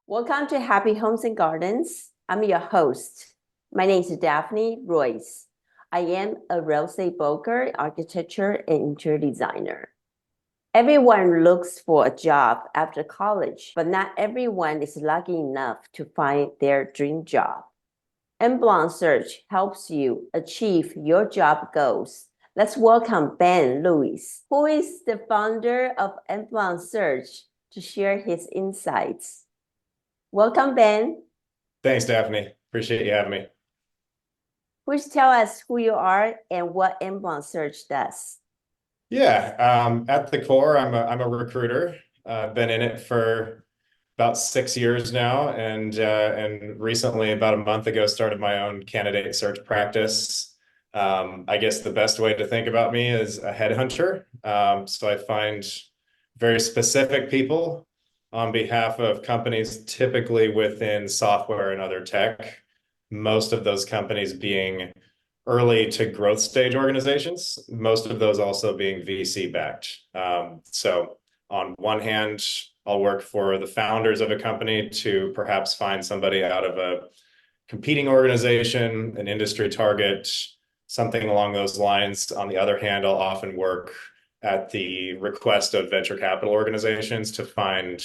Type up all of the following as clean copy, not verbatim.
Welcome to Happy Homes and Gardens. I'm your host. My name is Daphne Rose. I am a real estate broker, architecture, and interior designer. Everyone looks for a job after college, but not everyone is lucky enough to find their dream job. Emblem Research helps you achieve your job goals. Let's welcome Ben Lewis, who is the founder of Emblem Research, to share his insights. Welcome, Ben. Thanks, Daphne. Appreciate you having me. Please tell us who you are and what Emblem Research does. Yeah, at the core, I'm a recruiter. Been in it for about 6 years now, and recently, about a month ago, started my own candidate search practice. I guess the best way to think about me is a headhunter. So I find very specific people on behalf of companies, typically within software and other tech. Most of those companies being early to growth stage organizations, most of those also being VC backed. So on one hand, I'll work for the founders of a company to perhaps find somebody out of a competing organization, an industry target, something along those lines. On the other hand, I'll often work at the request of venture capital organizations to find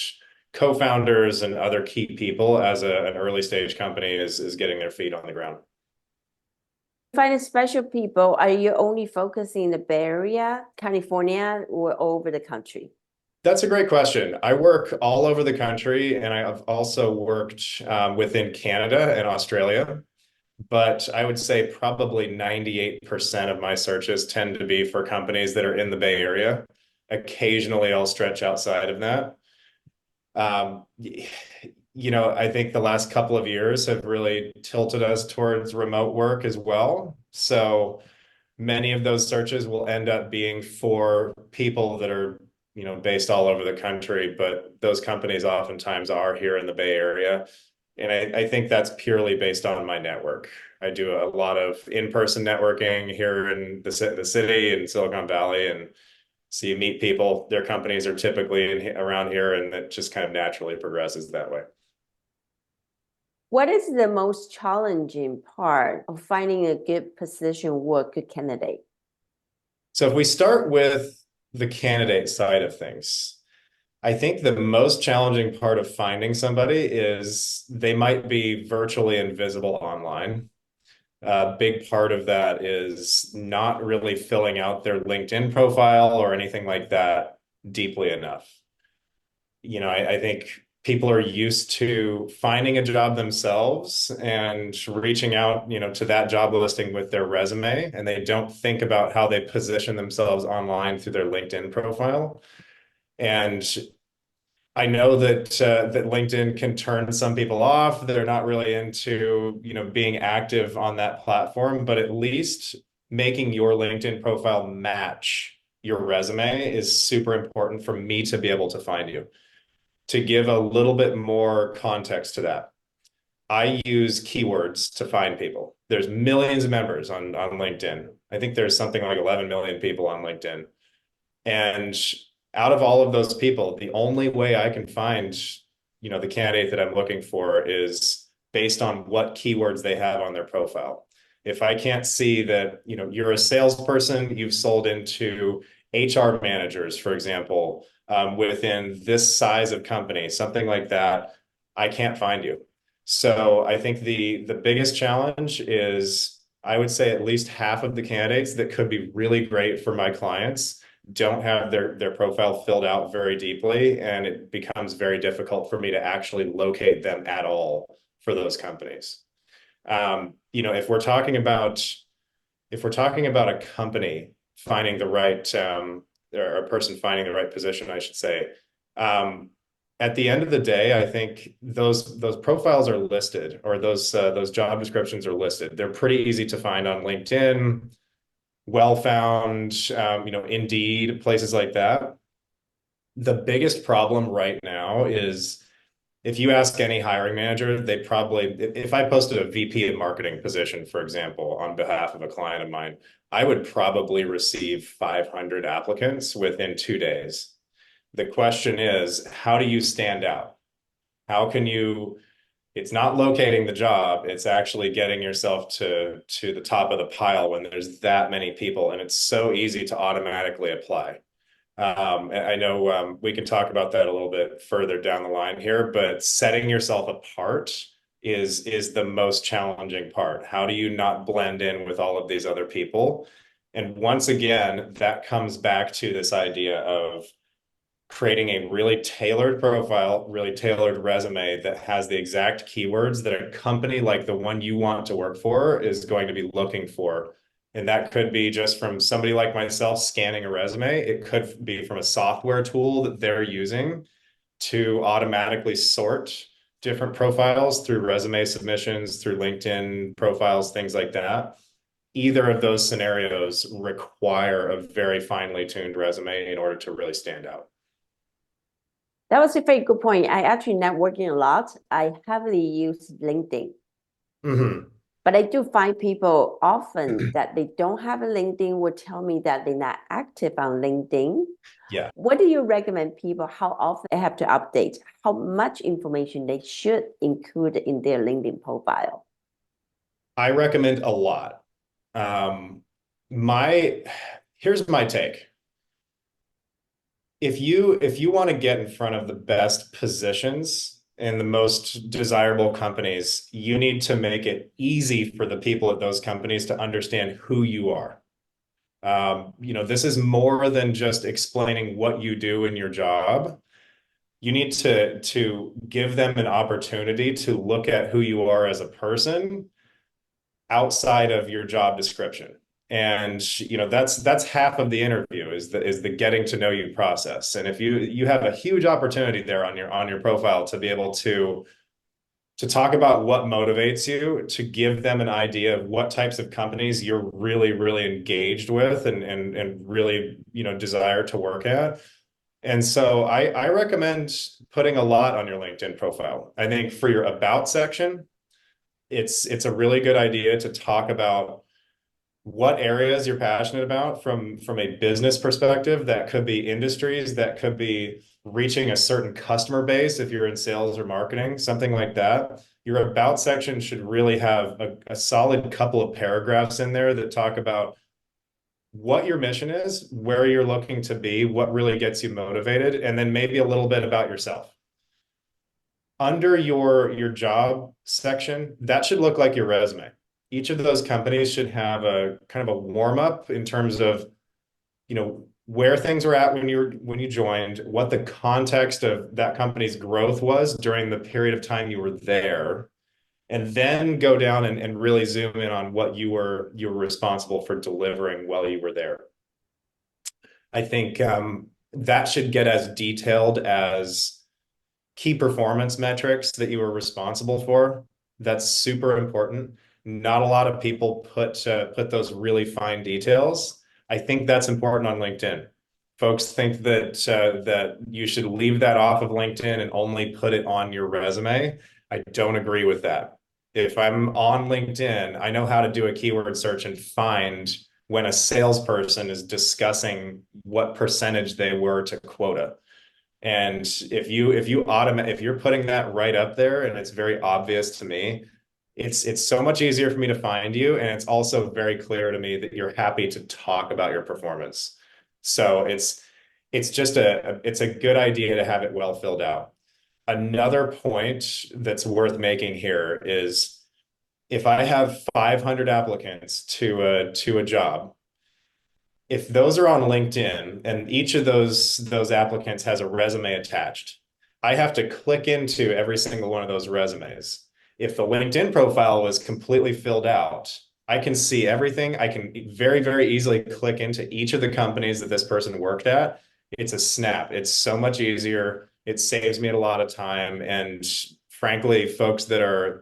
co-founders and other key people as an early stage company is getting their feet on the ground. Finding special people, are you only focusing in the Bay Area, California, or over the country? That's a great question. I work all over the country, and I've also worked within Canada and Australia. But I would say probably 98% of my searches tend to be for companies that are in the Bay Area. Occasionally, I'll stretch outside of that. I think the last couple of years have really tilted us towards remote work as well. So many of those searches will end up being for people that are, based all over the country, but those companies oftentimes are here in the Bay Area. And I think that's purely based on my network. I do a lot of in-person networking here in the city in Silicon Valley, and so you meet people, their companies are typically around here, and it just kind of naturally progresses that way. What is the most challenging part of finding a good position or a good candidate? So if we start with the candidate side of things, I think the most challenging part of finding somebody is they might be virtually invisible online. A big part of that is not really filling out their LinkedIn profile or anything like that deeply enough. I think people are used to finding a job themselves and reaching out, to that job listing with their resume, and they don't think about how they position themselves online through their LinkedIn profile. And I know that that LinkedIn can turn some people off. They're not really into, being active on that platform, but at least making your LinkedIn profile match your resume is super important for me to be able to find you. To give a little bit more context to that, I use keywords to find people. There's millions of members on LinkedIn. I think there's something like 11 million people on LinkedIn. And out of all of those people, the only way I can find, the candidate that I'm looking for is based on what keywords they have on their profile. If I can't see that, you're a salesperson, you've sold into HR managers, for example, within this size of company, something like that, I can't find you. So I think the biggest challenge is, I would say at least half of the candidates that could be really great for my clients don't have their profile filled out very deeply, and it becomes very difficult for me to actually locate them at all for those companies. If we're talking about a company finding the right or a person finding the right position, I should say, at the end of the day, I think those profiles are listed, or those job descriptions are listed. They're pretty easy to find on LinkedIn, well found, Indeed, places like that. The biggest problem right now is If you ask any hiring manager, they probably, if I posted a VP of marketing position, for example, on behalf of a client of mine, I would probably receive 500 applicants within 2 days. The question is, how do you stand out? How can you, it's not locating the job, it's actually getting yourself to the top of the pile when there's that many people, and it's so easy to automatically apply. I know we can talk about that a little bit further down the line here, but setting yourself apart is the most challenging part. How do you not blend in with all of these other people? And once again, that comes back to this idea of creating a really tailored profile, really tailored resume that has the exact keywords that a company like the one you want to work for is going to be looking for. And that could be just from somebody like myself scanning a resume. It could be from a software tool that they're using to automatically sort different profiles through resume submissions, through LinkedIn profiles, things like that. Either of those scenarios require a very finely tuned resume in order to really stand out. That was a very good point. I actually networking a lot. I heavily use LinkedIn. Mm-hmm. But I do find people often that they don't have a LinkedIn will tell me that they're not active on LinkedIn. Yeah. What do you recommend people how often they have to update? How much information they should include in their LinkedIn profile? I recommend a lot. Um, my Here's my take. If you want to get in front of the best positions and the most desirable companies, you need to make it easy for the people at those companies to understand who you are. This is more than just explaining what you do in your job. You need to give them an opportunity to look at who you are as a person outside of your job description. And that's half of the interview is the getting to know you process. And if you have a huge opportunity there on your profile to be able to talk about what motivates you, to give them an idea of what types of companies you're really, really engaged with and really, desire to work at. And so I recommend putting a lot on your LinkedIn profile. I think for your about section, it's a really good idea to talk about what areas you're passionate about from a business perspective. That could be industries, that could be reaching a certain customer base if you're in sales or marketing, something like that. Your about section should really have a solid couple of paragraphs in there that talk about what your mission is, where you're looking to be, what really gets you motivated, and then maybe a little bit about yourself. Under your job section, that should look like your resume. Each of those companies should have a kind of a warm up in terms of, where things were at when you joined, what the context of that company's growth was during the period of time you were there, and then go down and really zoom in on what you were responsible for delivering while you were there. I think that should get as detailed as key performance metrics that you were responsible for. That's super important. Not a lot of people put those really fine details. I think that's important on LinkedIn. Folks think that you should leave that off of LinkedIn and only put it on your resume. I don't agree with that. If I'm on LinkedIn, I know how to do a keyword search and find when a salesperson is discussing what percentage they were to quota. And if you're putting that right up there and it's very obvious to me, it's so much easier for me to find you. And it's also very clear to me that you're happy to talk about your performance. So it's a good idea to have it well filled out. Another point that's worth making here is if I have 500 applicants to a job, if those are on LinkedIn and each of those applicants has a resume attached, I have to click into every single one of those resumes. If the LinkedIn profile was completely filled out, I can see everything. I can very, very easily click into each of the companies that this person worked at. It's a snap. It's so much easier. It saves me a lot of time. And frankly, folks that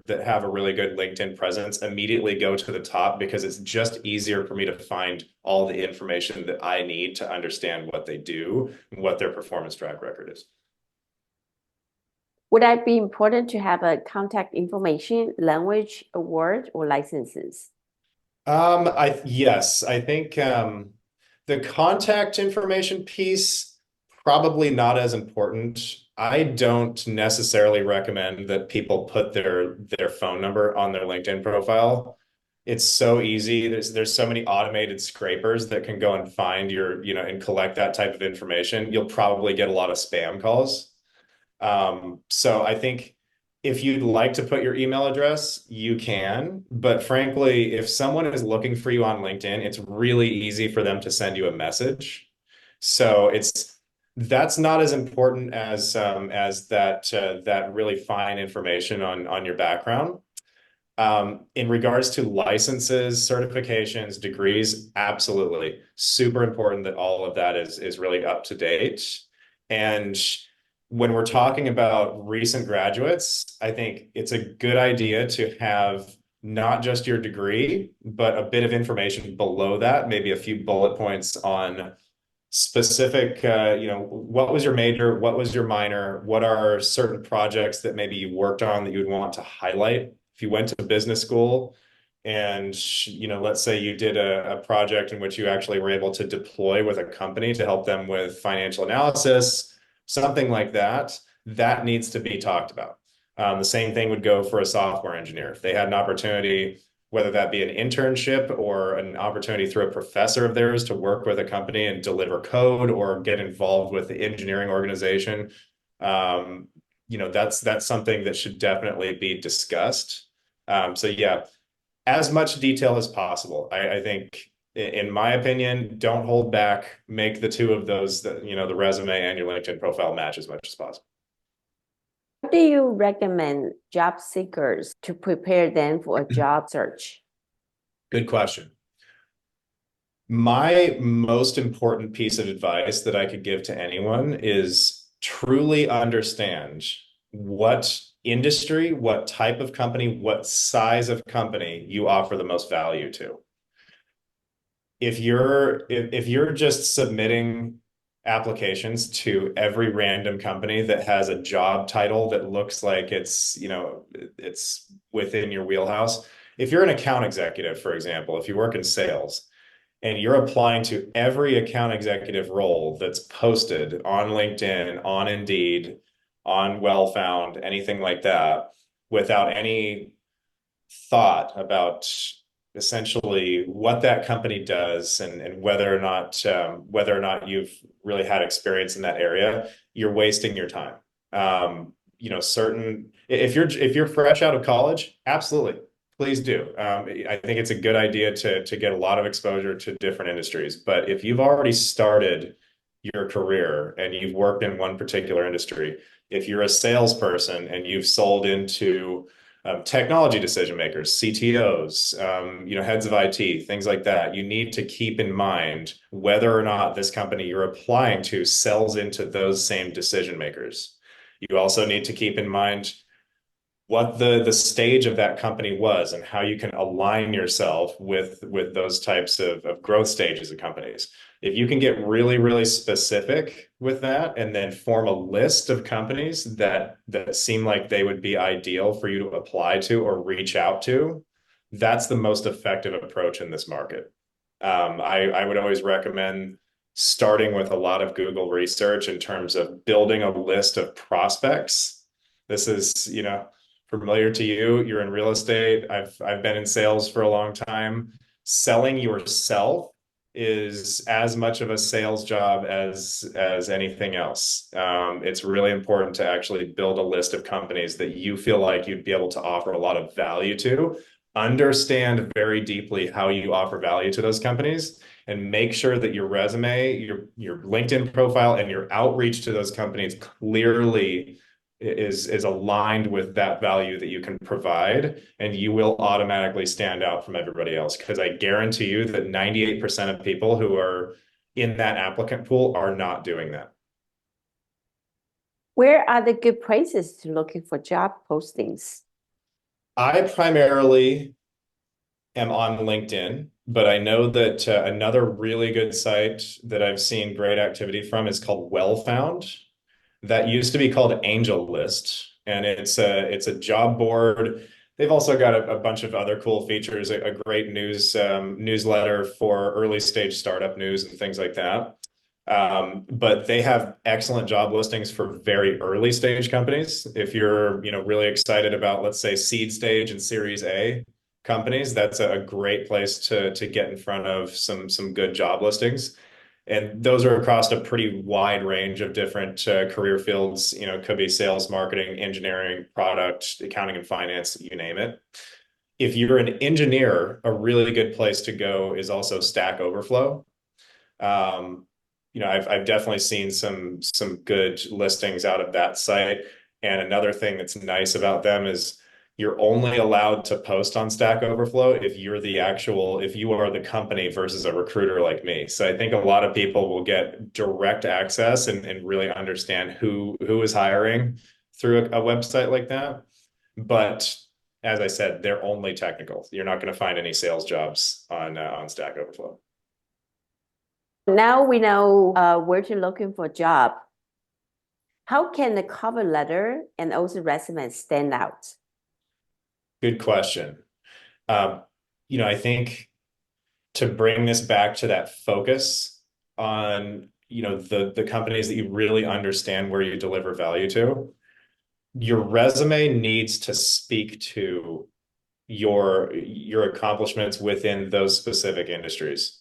have a really good LinkedIn presence immediately go to the top because it's just easier for me to find all the information that I need to understand what they do and what their performance track record is. Would that be important to have a contact information, language, a word, or licenses? Yes, I think the contact information piece probably not as important. I don't necessarily recommend that people put their phone number on their LinkedIn profile. It's so easy. There's so many automated scrapers that can go and find and collect that type of information. You'll probably get a lot of spam calls. So I think if you'd like to put your email address, you can. But frankly, if someone is looking for you on LinkedIn, it's really easy for them to send you a message. So that's not as important as that really fine information on your background. In regards to licenses, certifications, degrees, absolutely. Super important that all of that is really up to date. And when we're talking about recent graduates, I think it's a good idea to have not just your degree, but a bit of information below that, maybe a few bullet points on specific, what was your major, what was your minor, what are certain projects that maybe you worked on that you would want to highlight. If you went to business school and, let's say you did a project in which you actually were able to deploy with a company to help them with financial analysis, something like that, that needs to be talked about. The same thing would go for a software engineer. If they had an opportunity, whether that be an internship or an opportunity through a professor of theirs to work with a company and deliver code or get involved with the engineering organization, that's something that should definitely be discussed. So yeah, as much detail as possible. I think, in my opinion, don't hold back. Make the two of those, the resume and your LinkedIn profile match as much as possible. What do you recommend job seekers to prepare them for a job search? Good question. My most important piece of advice that I could give to anyone is truly understand what industry, what type of company, what size of company you offer the most value to. If you're just submitting applications to every random company that has a job title that looks like it's within your wheelhouse. If you're an account executive, for example, if you work in sales and you're applying to every account executive role that's posted on LinkedIn, on Indeed, on Wellfound, anything like that, without any thought about essentially what that company does and whether or not you've really had experience in that area, you're wasting your time. Certain if you're fresh out of college, absolutely, please do. I think it's a good idea to get a lot of exposure to different industries. But if you've already started your career and you've worked in one particular industry, if you're a salesperson and you've sold into technology decision makers, CTOs, heads of IT, things like that. You need to keep in mind whether or not this company you're applying to sells into those same decision makers. You also need to keep in mind what the stage of that company was and how you can align yourself with those types of growth stages of companies. If you can get really, really specific with that and then form a list of companies that seem like they would be ideal for you to apply to or reach out to, that's the most effective approach in this market. I would always recommend starting with a lot of Google research in terms of building a list of prospects. This is, familiar to you. You're in real estate. I've been in sales for a long time. Selling yourself is as much of a sales job as anything else. It's really important to actually build a list of companies that you feel like you'd be able to offer a lot of value to. Understand very deeply how you offer value to those companies and make sure that your resume, your LinkedIn profile, and your outreach to those companies clearly is aligned with that value that you can provide, and you will automatically stand out from everybody else. Because I guarantee you that 98% of people who are in that applicant pool are not doing that. Where are the good places to looking for job postings? I primarily am on LinkedIn, but I know that another really good site that I've seen great activity from is called Wellfound. That used to be called Angel List. and it's a job board. They've also got a bunch of other cool features, a great newsletter for early stage startup news and things like that. But they have excellent job listings for very early stage companies. If you're, really excited about, let's say, seed stage and Series A companies, that's a great place to get in front of some good job listings. And those are across a pretty wide range of different career fields. It could be sales, marketing, engineering, product, accounting and finance, you name it. If you're an engineer, a really good place to go is also Stack Overflow. Um, I've definitely seen some good listings out of that site. And another thing that's nice about them is you're only allowed to post on Stack Overflow if you are the company versus a recruiter like me. So I think a lot of people will get direct access and really understand who is hiring through a website like that. But as I said, they're only technical. You're not going to find any sales jobs on Stack Overflow. Now we know where to looking for a job. How can the cover letter and also resume stand out? Good question. I think to bring this back to that focus on, the companies that you really understand where you deliver value to, your resume needs to speak to your accomplishments within those specific industries.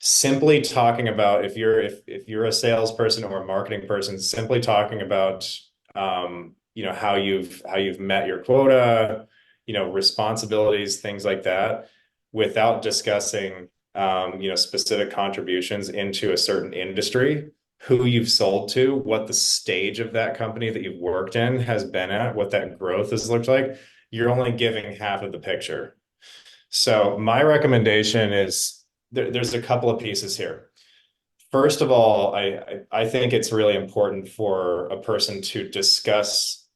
Simply talking about if you're a salesperson or a marketing person, simply talking about how you've met your quota, responsibilities, things like that, without discussing specific contributions into a certain industry, who you've sold to, what the stage of that company that you've worked in has been at, what that growth has looked like, you're only giving half of the picture. So my recommendation is there's a couple of pieces here. First of all, I think it's really important for a person to discuss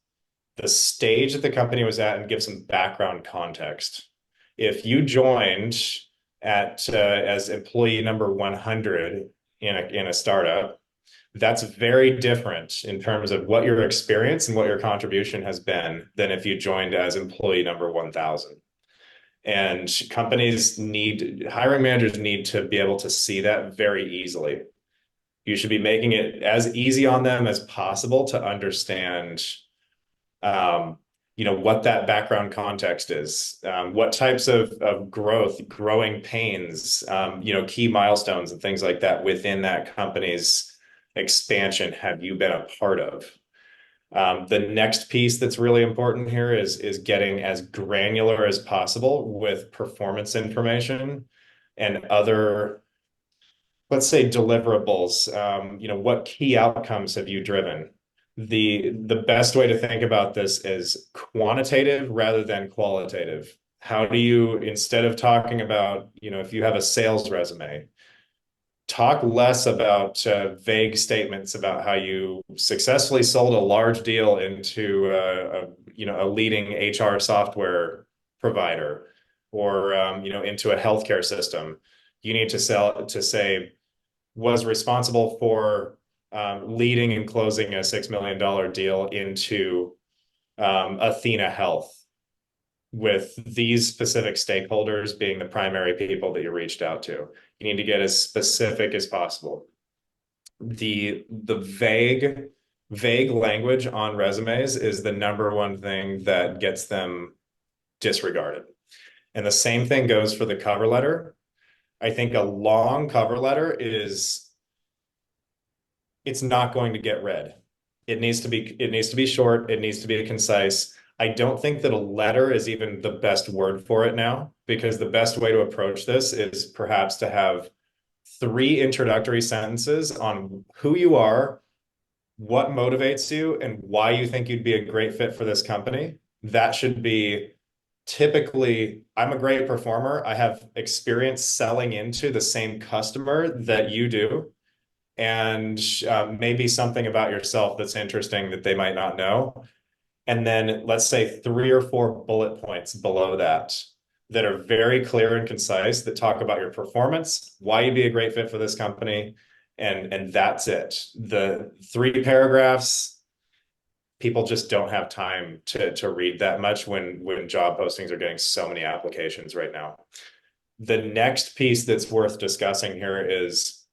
the stage that the company was at and give some background context. If you joined as employee number 100 in a startup, that's very different in terms of what your experience and what your contribution has been than if you joined as employee number 1,000. And hiring managers need to be able to see that very easily. You should be making it as easy on them as possible to understand, what that background context is, what types of growing pains, key milestones and things like that within that company's expansion have you been a part of. The next piece that's really important here is getting as granular as possible with performance information and other, let's say, deliverables. What key outcomes have you driven? The best way to think about this is quantitative rather than qualitative. How do you, instead of talking about, if you have a sales resume, talk less about vague statements about how you successfully sold a large deal into a leading HR software provider or into a healthcare system. You need to say was responsible for leading and closing a $6 million deal into Athena Health, with these specific stakeholders being the primary people that you reached out to. You need to get as specific as possible. The vague language on resumes is the number one thing that gets them disregarded. And the same thing goes for the cover letter. I think a long cover letter it's not going to get read. It needs to be short, it needs to be concise. I don't think that a letter is even the best word for it now, because the best way to approach this is perhaps to have 3 introductory sentences on who you are, what motivates you, and why you think you'd be a great fit for this company. That should be typically, I'm a great performer. I have experience selling into the same customer that you do. And maybe something about yourself that's interesting that they might not know. And then let's say 3 or 4 bullet points below that are very clear and concise, that talk about your performance, why you'd be a great fit for this company, and that's it. The 3 paragraphs, people just don't have time to read that much when job postings are getting so many applications right now. The next piece that's worth discussing here is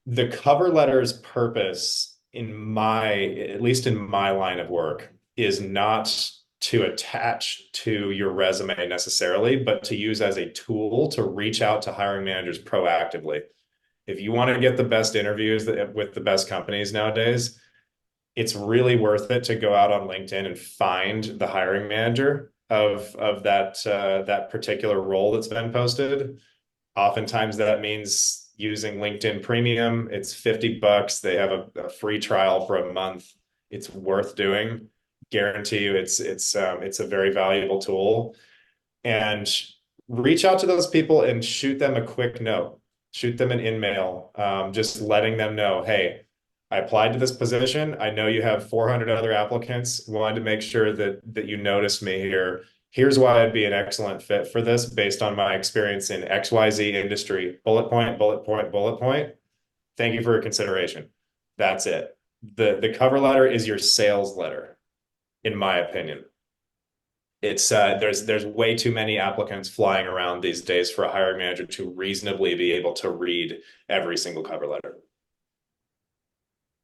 the cover letter's purpose at least in my line of work, is not to attach to your resume necessarily, but to use as a tool to reach out to hiring managers proactively. If you want to get the best interviews with the best companies nowadays, it's really worth it to go out on LinkedIn and find the hiring manager of that particular role that's been posted. Oftentimes that means using LinkedIn Premium. It's $50. They have a free trial for a month. It's worth doing. Guarantee you, it's a very valuable tool. And reach out to those people and shoot them a quick note. Shoot them an in-mail, just letting them know, hey, I applied to this position. I know you have 400 other applicants. Wanted to make sure that you noticed me here. Here's why I'd be an excellent fit for this based on my experience in XYZ industry. Bullet point, bullet point, bullet point. Thank you for your consideration. That's it. The cover letter is your sales letter, in my opinion. It's there's way too many applicants flying around these days for a hiring manager to reasonably be able to read every single cover letter.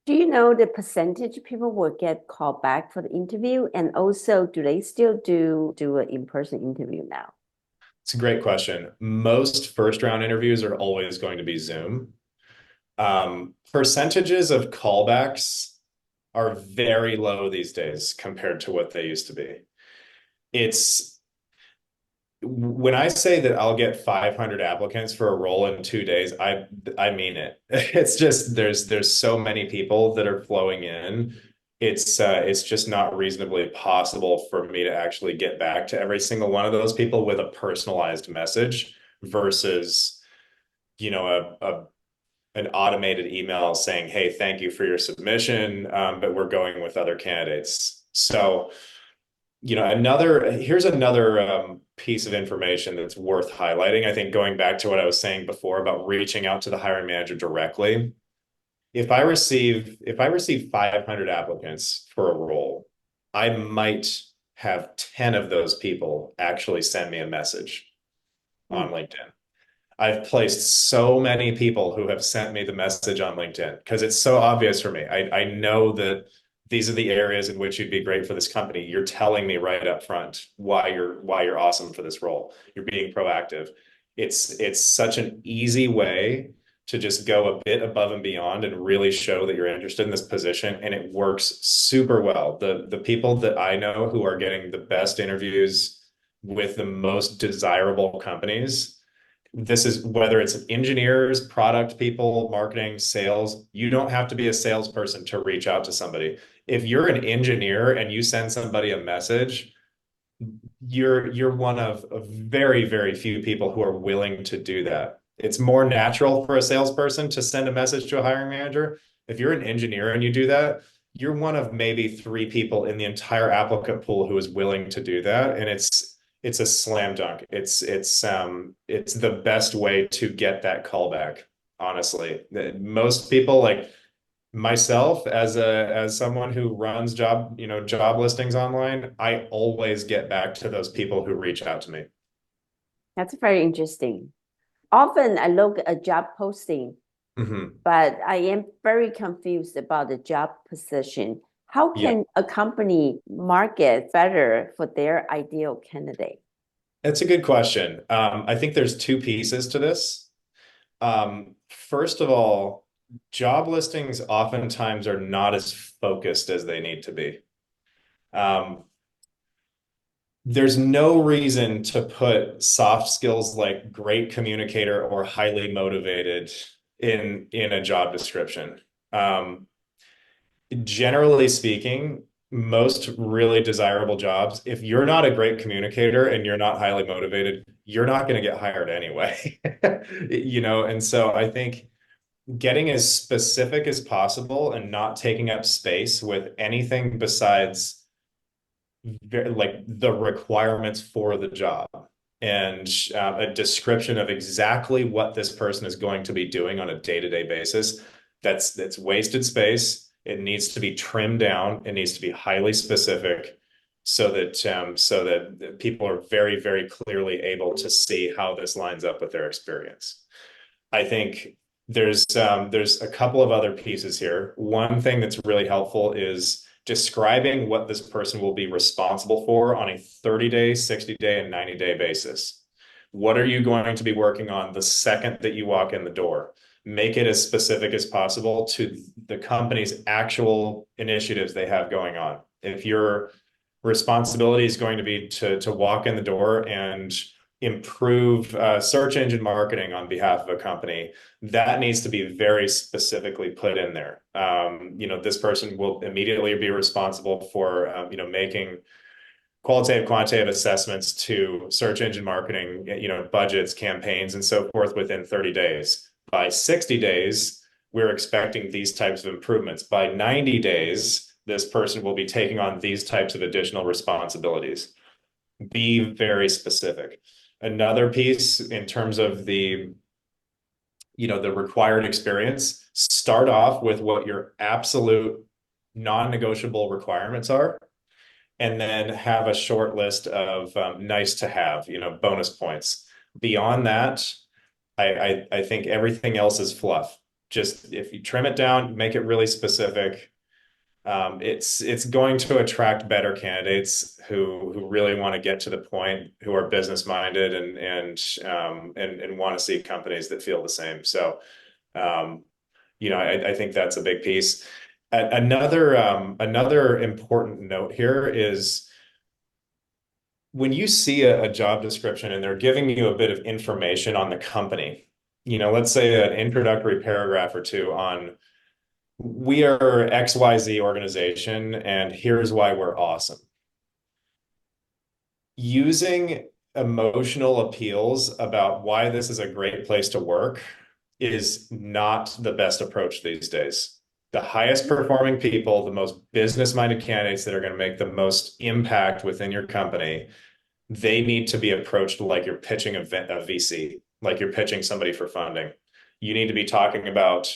Do you know the percentage of people will get called back for the interview? And also, do they still do an in-person interview now? It's a great question. Most first round interviews are always going to be Zoom. Percentages of callbacks are very low these days compared to what they used to be. It's when I say that I'll get 500 applicants for a role in 2 days, I mean it. It's just there's so many people that are flowing in. It's just not reasonably possible for me to actually get back to every single one of those people with a personalized message versus, an automated email saying, hey, thank you for your submission, but we're going with other candidates. So, here's another piece of information that's worth highlighting. I think going back to what I was saying before about reaching out to the hiring manager directly. If I receive 500 applicants for a role, I might have 10 of those people actually send me a message on LinkedIn. I've placed so many people who have sent me the message on LinkedIn because it's so obvious for me. I know that these are the areas in which you'd be great for this company. You're telling me right up front why you're awesome for this role. You're being proactive. It's such an easy way to just go a bit above and beyond and really show that you're interested in this position, and it works super well. The people that I know who are getting the best interviews with the most desirable companies, this is whether it's engineers, product people, marketing, sales. You don't have to be a salesperson to reach out to somebody. If you're an engineer and you send somebody a message, you're one of very, very few people who are willing to do that. It's more natural for a salesperson to send a message to a hiring manager. If you're an engineer and you do that, you're one of maybe 3 people in the entire applicant pool who is willing to do that. And it's a slam dunk. It's the best way to get that callback, honestly. Most people, like myself, as someone who runs job listings online, I always get back to those people who reach out to me. That's very interesting. Often I look at a job posting, but I am very confused about the job position. How can a company market better for their ideal candidate? That's a good question. I think there's 2 pieces to this. First of all, job listings oftentimes are not as focused as they need to be. There's no reason to put soft skills like great communicator or highly motivated in a job description. Generally speaking, most really desirable jobs, if you're not a great communicator and you're not highly motivated, you're not going to get hired anyway. And so I think getting as specific as possible and not taking up space with anything besides like the requirements for the job and a description of exactly what this person is going to be doing on a day-to-day basis. That's wasted space. It needs to be trimmed down. It needs to be highly specific so that people are very, very clearly able to see how this lines up with their experience. I think there's a couple of other pieces here. One thing that's really helpful is describing what this person will be responsible for on a 30-day, 60-day, and 90-day basis. What are you going to be working on the second that you walk in the door? Make it as specific as possible to the company's actual initiatives they have going on. If your responsibility is going to be to walk in the door and improve search engine marketing on behalf of a company, that needs to be very specifically put in there. This person will immediately be responsible for, making qualitative, quantitative assessments to search engine marketing, budgets, campaigns, and so forth within 30 days. By 60 days, we're expecting these types of improvements. By 90 days, this person will be taking on these types of additional responsibilities. Be very specific. Another piece in terms of the required experience, start off with what your absolute non-negotiable requirements are, and then have a short list of nice to have, bonus points. Beyond that, I think everything else is fluff. Just if you trim it down, make it really specific, it's going to attract better candidates who really want to get to the point, who are business minded and want to see companies that feel the same. So, I think that's a big piece. Another important note here is when you see a job description and they're giving you a bit of information on the company, let's say an introductory paragraph or two on, we are XYZ organization, and here's why we're awesome. Using emotional appeals about why this is a great place to work is not the best approach these days. The highest performing people, the most business-minded candidates that are going to make the most impact within your company, they need to be approached like you're pitching a VC, like you're pitching somebody for funding. You need to be talking about,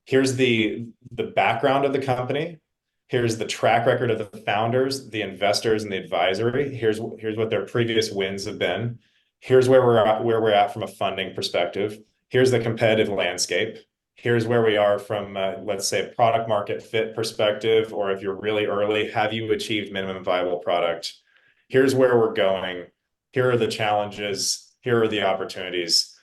here's the background of the company. Here's the track record of the founders, the investors, and the advisory. Here's what their previous wins have been. Here's where we're at from a funding perspective. Here's the competitive landscape. Here's where we are from, let's say, a product market fit perspective, or if you're really early, have you achieved minimum viable product? Here's where we're going. Here are the challenges. Here are the opportunities.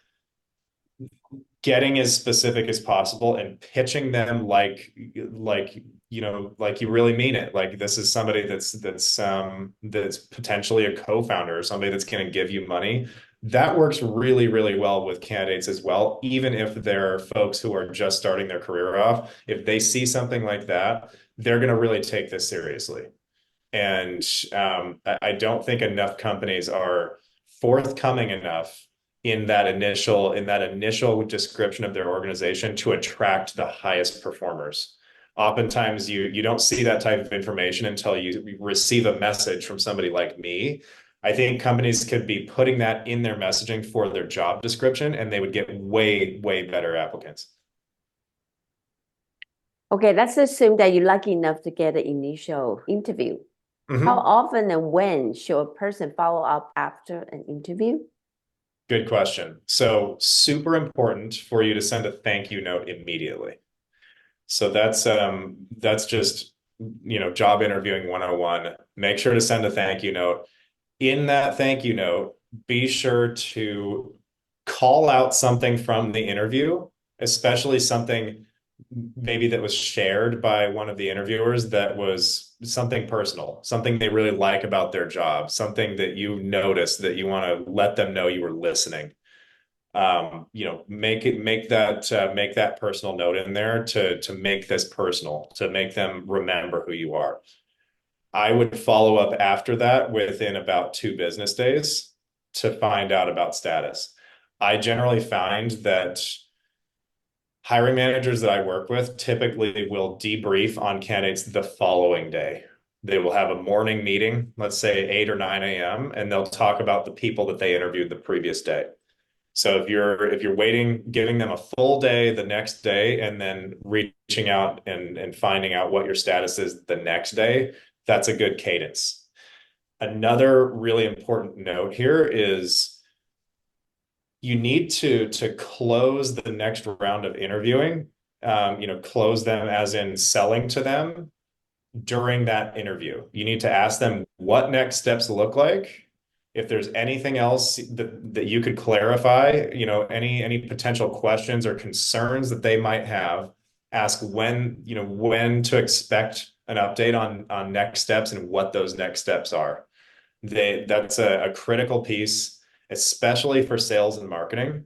Getting as specific as possible and pitching them like you really mean it. Like, this is somebody that's potentially a co-founder, or somebody that's going to give you money. That works really, really well with candidates as well, even if they're folks who are just starting their career off. If they see something like that, they're going to really take this seriously. And I don't think enough companies are forthcoming enough in that initial description of their organization to attract the highest performers. Oftentimes you don't see that type of information until you receive a message from somebody like me. I think companies could be putting that in their messaging for their job description, and they would get way, way better applicants. Okay, let's assume that you're lucky enough to get an initial interview. Mm-hmm. How often and when should a person follow up after an interview? Good question. So super important for you to send a thank you note immediately. So that's just, job interviewing 101. Make sure to send a thank you note. In that thank you note, be sure to call out something from the interview, especially something maybe that was shared by one of the interviewers that was something personal, something they really like about their job, something that you noticed that you want to let them know you were listening. Make that personal note in there to make this personal, to make them remember who you are. I would follow up after that within about 2 business days to find out about status. I generally find that hiring managers that I work with typically will debrief on candidates the following day. They will have a morning meeting, let's say 8 or 9 a.m., and they'll talk about the people that they interviewed the previous day. So if you're waiting, giving them a full day the next day, and then reaching out and finding out what your status is the next day, that's a good cadence. Another really important note here is you need to close the next round of interviewing, close them as in selling to them during that interview. You need to ask them what next steps look like. If there's anything else that you could clarify, any potential questions or concerns that they might have, ask when to expect an update on next steps and what those next steps are. That's a critical piece, especially for sales and marketing.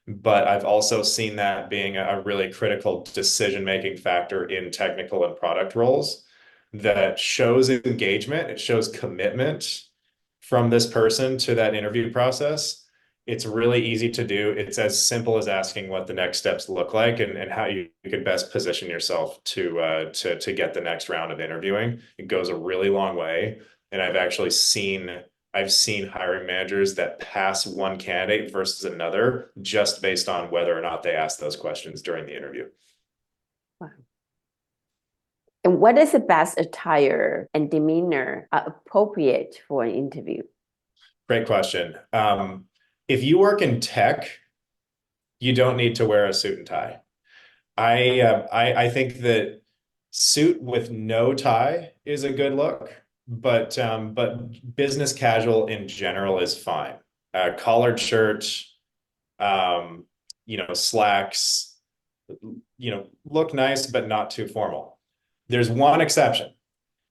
But I've also seen that being a really critical decision-making factor in technical and product roles that shows engagement, it shows commitment from this person to that interview process. It's really easy to do. It's as simple as asking what the next steps look like and how you could best position yourself to get the next round of interviewing. It goes a really long way. And I've seen hiring managers that pass one candidate versus another just based on whether or not they ask those questions during the interview. Wow. And what is the best attire and demeanor appropriate for an interview? Great question. If you work in tech, you don't need to wear a suit and tie. I think that suit with no tie is a good look, but business casual in general is fine. Collared shirt, slacks, look nice, but not too formal. There's one exception.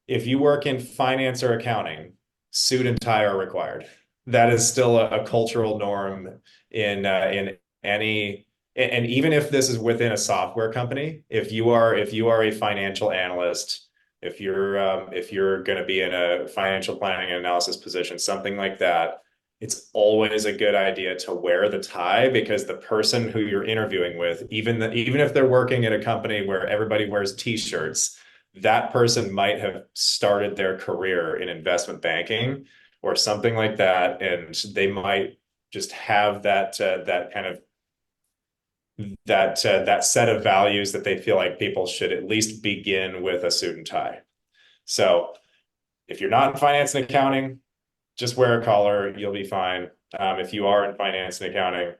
If you work in finance or accounting, suit and tie are required. That is still a cultural norm in any, and even if this is within a software company, if you are a financial analyst, if you're going to be in a financial planning and analysis position, something like that, it's always a good idea to wear the tie, because the person who you're interviewing with, even if they're working at a company where everybody wears t-shirts, that person might have started their career in investment banking or something like that, and they might just have that kind of that set of values that they feel like people should at least begin with a suit and tie. So if you're not in finance and accounting, just wear a collar, you'll be fine. If you are in finance and accounting,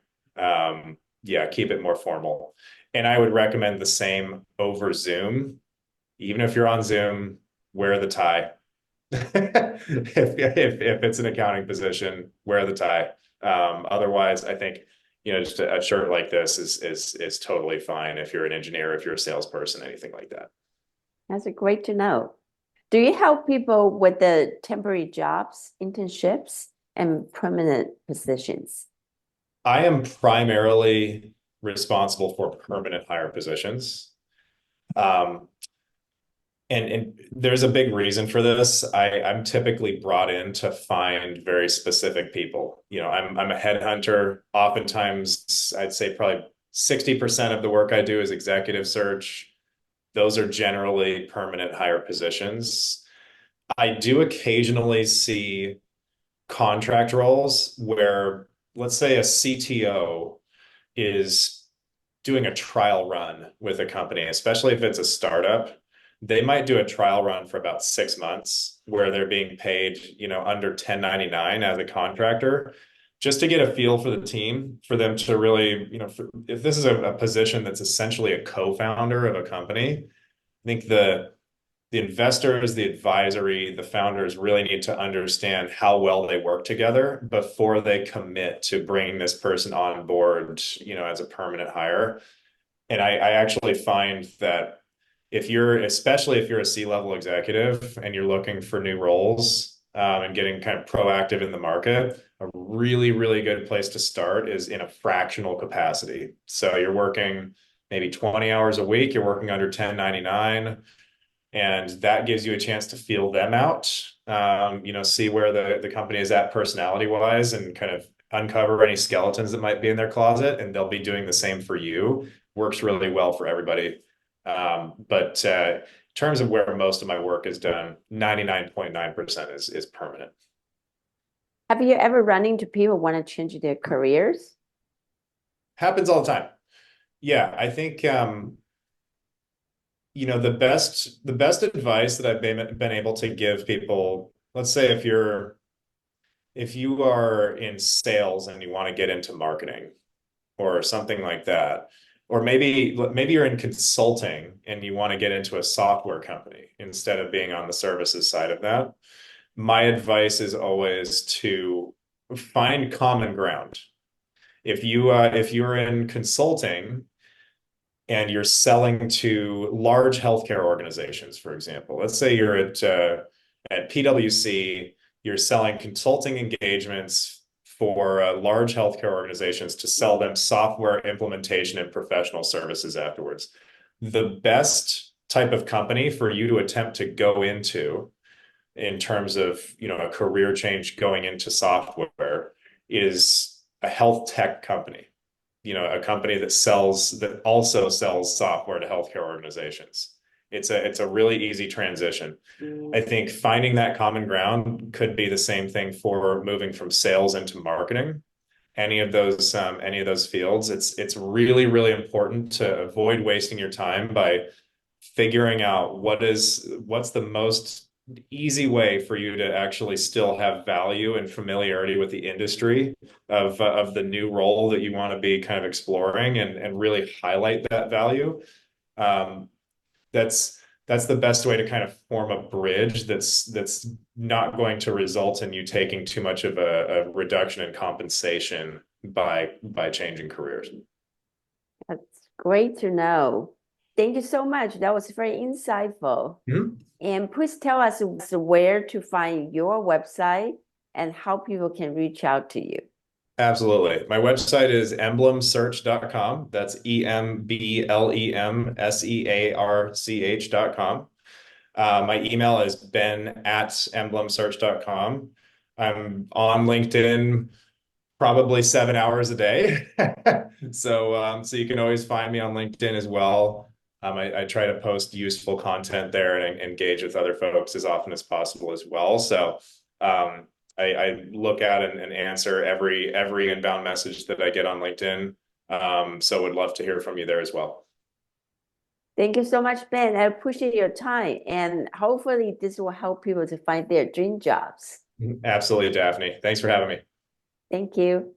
keep it more formal. And I would recommend the same over Zoom. Even if you're on Zoom, wear the tie. If it's an accounting position, wear the tie. Otherwise, I think just a shirt like this is totally fine if you're an engineer, if you're a salesperson, anything like that. That's great to know. Do you help people with the temporary jobs, internships, and permanent positions? I am primarily responsible for permanent hire positions. And there's a big reason for this. I'm typically brought in to find very specific people. I'm a headhunter. Oftentimes, I'd say probably 60% of the work I do is executive search. Those are generally permanent hire positions. I do occasionally see contract roles where, let's say, a CTO is doing a trial run with a company, especially if it's a startup. They might do a trial run for about 6 months where they're being paid, under 1099 as a contractor, just to get a feel for the team, for them to really, if this is a position that's essentially a co-founder of a company, I think the investors, the advisory, the founders really need to understand how well they work together before they commit to bringing this person on board, as a permanent hire. And I actually find that especially if you're a C-level executive and you're looking for new roles, and getting kind of proactive in the market, a really, really good place to start is in a fractional capacity. So you're working maybe 20 hours a week, you're working under 1099, and that gives you a chance to feel them out, see where the company is at personality wise, and kind of uncover any skeletons that might be in their closet, and they'll be doing the same for you. Works really well for everybody. But in terms of where most of my work is done, 99.9% is permanent. Have you ever run into people want to change their careers? Happens all the time. Yeah, I think the best advice that I've been able to give people, let's say if you are in sales and you want to get into marketing or something like that, or maybe you're in consulting and you want to get into a software company instead of being on the services side of that. My advice is always to find common ground. If you're in consulting and you're selling to large healthcare organizations, for example, let's say you're at PwC, you're selling consulting engagements for large healthcare organizations to sell them software implementation and professional services afterwards. The best type of company for you to attempt to go into in terms of, a career change going into software is a health tech company, a company that also sells software to healthcare organizations. It's a really easy transition. I think finding that common ground could be the same thing for moving from sales into marketing. Any of those fields, it's really, really important to avoid wasting your time by figuring out what's the most easy way for you to actually still have value and familiarity with the industry of the new role that you want to be kind of exploring and really highlight that value. Um, that's the best way to kind of form a bridge that's not going to result in you taking too much of a reduction in compensation by changing careers. That's great to know. Thank you so much. That was very insightful. Mhm. And please tell us where to find your website and how people can reach out to you. Absolutely. My website is emblemsearch.com. That's EMBLEMSEARCH.com. My email is ben@emblemsearch.com. I'm on LinkedIn probably 7 hours a day. So you can always find me on LinkedIn as well. I try to post useful content there and engage with other folks as often as possible as well. So I look at and answer every inbound message that I get on LinkedIn. So would love to hear from you there as well. Thank you so much, Ben. I appreciate your time. And hopefully this will help people to find their dream jobs. Absolutely, Daphne. Thanks for having me. Thank you.